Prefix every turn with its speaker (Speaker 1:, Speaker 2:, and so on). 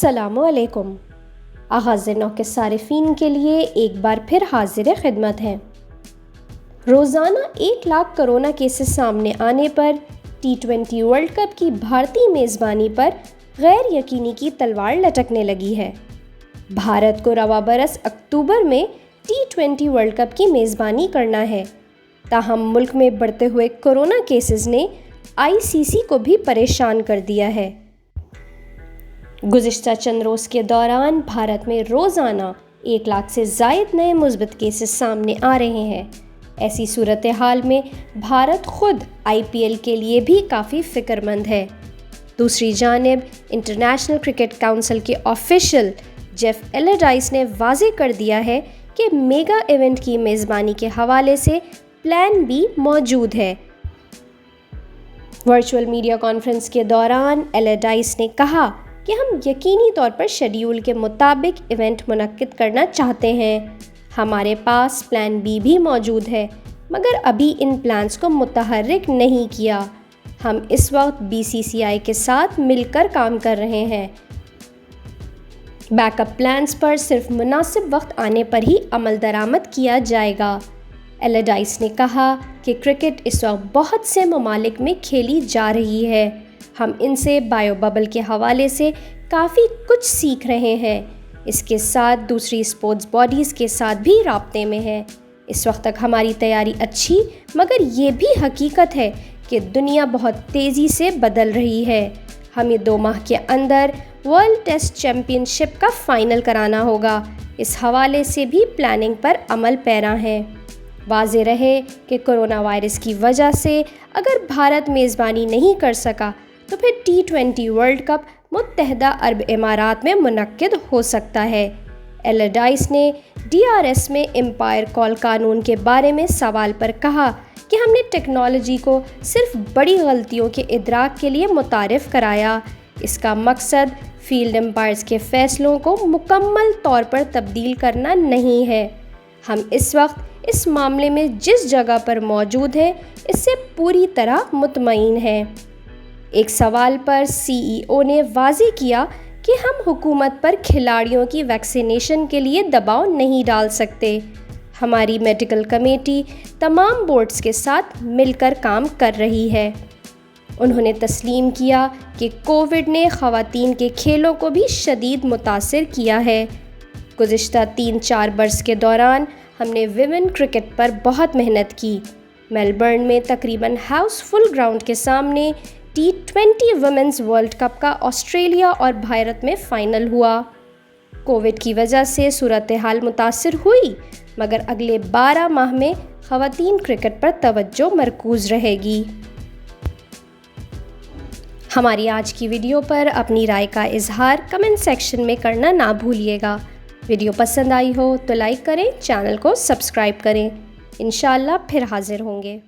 Speaker 1: السلام علیکم۔ آغاز نو کے صارفین کے لیے ایک بار پھر حاضر خدمت ہیں۔ روزانہ 1 لاکھ کرونا کیسز سامنے آنے پر T20 ورلڈ کپ کی بھارتی میزبانی پر غیر یقینی کی تلوار لٹکنے لگی ہے۔ بھارت کو رواں برس اکتوبر میں T20 ورلڈ کپ کی میزبانی کرنا ہے، تاہم ملک میں بڑھتے ہوئے کرونا کیسز نے ICC کو بھی پریشان کر دیا ہے۔ گزشتہ چند روز کے دوران بھارت میں روزانہ 1 لاکھ سے زائد نئے مثبت کیسز سامنے آ رہے ہیں۔ ایسی صورتحال میں بھارت خود IPL کے لیے بھی کافی فکر مند ہے۔ دوسری جانب انٹرنیشنل کرکٹ کونسل کے آفیشل جیف ایلڈائس نے واضح کر دیا ہے کہ میگا ایونٹ کی میزبانی کے حوالے سے پلان B موجود ہے۔ ورچوئل میڈیا کانفرنس کے دوران ایلڈائس نے کہا کہ ہم یقینی طور پر شیڈول کے مطابق ایونٹ منعقد کرنا چاہتے ہیں۔ ہمارے پاس پلان B بھی موجود ہے، مگر ابھی ان پلانز کو متحرک نہیں کیا۔ ہم اس وقت BCCI کے ساتھ مل کر کام کر رہے ہیں۔ بیک اپ پلانز پر صرف مناسب وقت آنے پر ہی عمل درآمد کیا جائے گا۔ ایلڈائس نے کہا کہ کرکٹ اس وقت بہت سے ممالک میں کھیلی جا رہی ہے۔ ہم ان سے بائیو ببل کے حوالے سے کافی کچھ سیکھ رہے ہیں۔ اس کے ساتھ دوسری اسپورٹس باڈیز کے ساتھ بھی رابطے میں ہیں۔ اس وقت تک ہماری تیاری اچھی، مگر یہ بھی حقیقت ہے کہ دنیا بہت تیزی سے بدل رہی ہے۔ ہمیں 2 ماہ کے اندر ورلڈ ٹیسٹ چیمپئن شپ کا فائنل کرانا ہوگا۔ اس حوالے سے بھی پلاننگ پر عمل پیرا ہے۔ واضح رہے کہ کرونا وائرس کی وجہ سے اگر بھارت میزبانی نہیں کر سکا تو پھر T20 ورلڈ کپ متحدہ عرب امارات میں منعقد ہو سکتا ہے۔ ایلڈائس نے DRS میں امپائر کال قانون کے بارے میں سوال پر کہا کہ ہم نے ٹیکنالوجی کو صرف بڑی غلطیوں کے ادراک کے لیے متعارف کرایا۔ اس کا مقصد فیلڈ امپائرز کے فیصلوں کو مکمل طور پر تبدیل کرنا نہیں ہے۔ ہم اس وقت اس معاملے میں جس جگہ پر موجود ہیں اس سے پوری طرح مطمئن ہیں۔ ایک سوال پر CEO نے واضح کیا کہ ہم حکومت پر کھلاڑیوں کی ویکسینیشن کے لیے دباؤ نہیں ڈال سکتے۔ ہماری میڈیکل کمیٹی تمام بورڈز کے ساتھ مل کر کام کر رہی ہے۔ انہوں نے تسلیم کیا کہ کووڈ نے خواتین کے کھیلوں کو بھی شدید متاثر کیا ہے۔ گزشتہ 3-4 برس کے دوران ہم نے ویمن کرکٹ پر بہت محنت کی۔ میلبرن میں تقریباً ہاؤس فل گراؤنڈ کے سامنے T20 ویمنز ورلڈ کپ کا آسٹریلیا اور بھارت میں فائنل ہوا۔ کووڈ کی وجہ سے صورتحال متاثر ہوئی، مگر اگلے 12 ماہ میں خواتین کرکٹ پر توجہ مرکوز رہے گی۔ ہماری آج کی ویڈیو پر اپنی رائے کا اظہار کمنٹ سیکشن میں کرنا نہ بھولیے گا۔ ویڈیو پسند آئی ہو تو لائک کریں، چینل کو سبسکرائب کریں۔ انشاءاللہ پھر حاضر ہوں گے۔